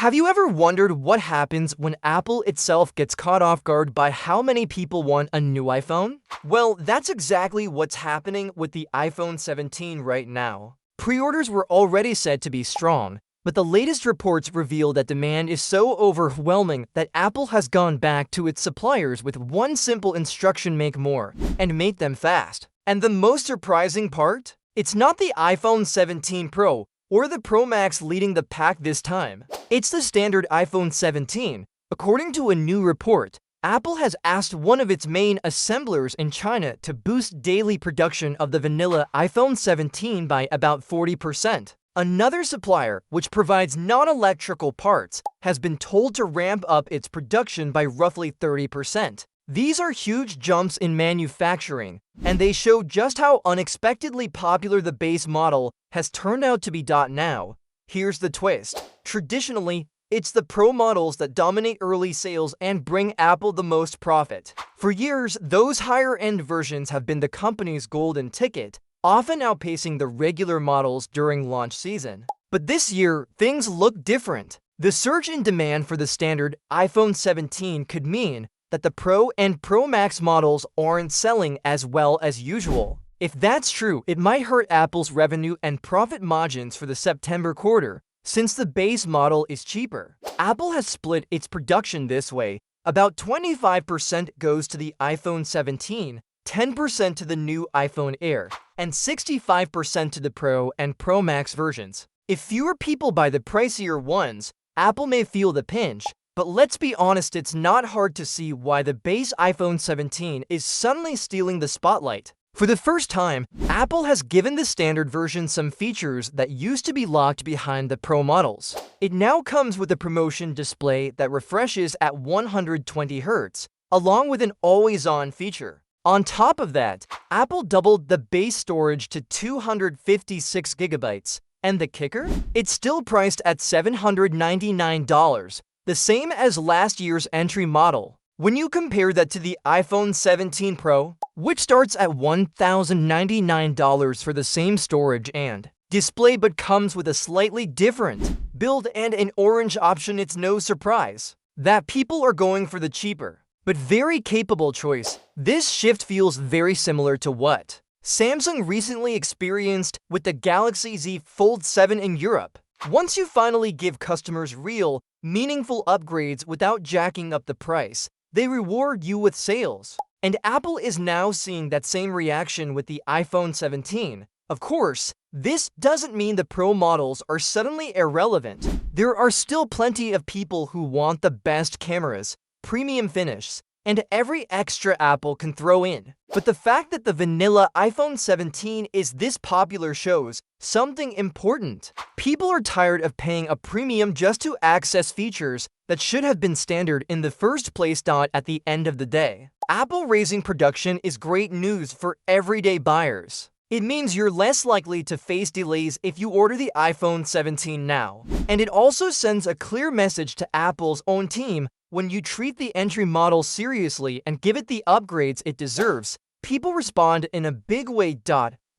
Have you ever wondered what happens when Apple itself gets caught off guard by how many people want a new iPhone? Well, that's exactly what's happening with the iPhone 17 right now. Pre-orders were already said to be strong, but the latest reports reveal that demand is so overwhelming that Apple has gone back to its suppliers with one simple instruction: make more, and make them fast. And the most surprising part? It's not the iPhone 17 Pro or the Pro Max leading the pack this time. It's the standard iPhone 17. According to a new report, Apple has asked one of its main assemblers in China to boost daily production of the vanilla iPhone 17 by about 40%. Another supplier, which provides non-electrical parts, has been told to ramp up its production by roughly 30%. These are huge jumps in manufacturing, and they show just how unexpectedly popular the base model has turned out to be. Now, here's the twist. Traditionally, it's the Pro models that dominate early sales and bring Apple the most profit. For years, those higher-end versions have been the company's golden ticket, often outpacing the regular models during launch season. But this year, things look different. The surge in demand for the standard iPhone 17 could mean that the Pro and Pro Max models aren't selling as well as usual. If that's true, it might hurt Apple's revenue and profit margins for the September quarter, since the base model is cheaper. Apple has split its production this way. About 25% goes to the iPhone 17, 10% to the new iPhone Air, and 65% to the Pro and Pro Max versions. If fewer people buy the pricier ones, Apple may feel the pinch. But let's be honest, it's not hard to see why the base iPhone 17 is suddenly stealing the spotlight. For the first time, Apple has given the standard version some features that used to be locked behind the Pro models. It now comes with a promotion display that refreshes at 120 Hz, along with an always-on feature. On top of that, Apple doubled the base storage to 256 GB, and the kicker? It's still priced at $799. The same as last year's entry model. When you compare that to the iPhone 17 Pro, which starts at $1,099 for the same storage and display but comes with a slightly different build and an orange option, it's no surprise that people are going for the cheaper but very capable choice. This shift feels very similar to what Samsung recently experienced with the Galaxy Z Fold 7 in Europe. Once you finally give customers real, meaningful upgrades without jacking up the price, they reward you with sales. And Apple is now seeing that same reaction with the iPhone 17. Of course, this doesn't mean the Pro models are suddenly irrelevant. There are still plenty of people who want the best cameras, premium finishes, and every extra Apple can throw in. But the fact that the vanilla iPhone 17 is this popular shows something important. People are tired of paying a premium just to access features that should have been standard in the first place. At the end of the day, Apple raising production is great news for everyday buyers. It means you're less likely to face delays if you order the iPhone 17 now. And it also sends a clear message to Apple's own team: when you treat the entry model seriously and give it the upgrades it deserves, people respond in a big way.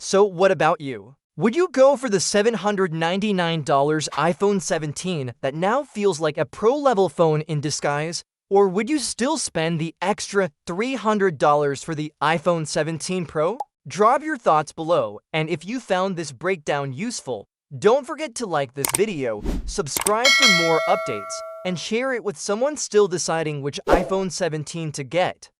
So what about you? Would you go for the $799 iPhone 17 that now feels like a pro-level phone in disguise? Or would you still spend the extra $300 for the iPhone 17 Pro? Drop your thoughts below, and if you found this breakdown useful, don't forget to like this video, subscribe for more updates, and share it with someone still deciding which iPhone 17 to get.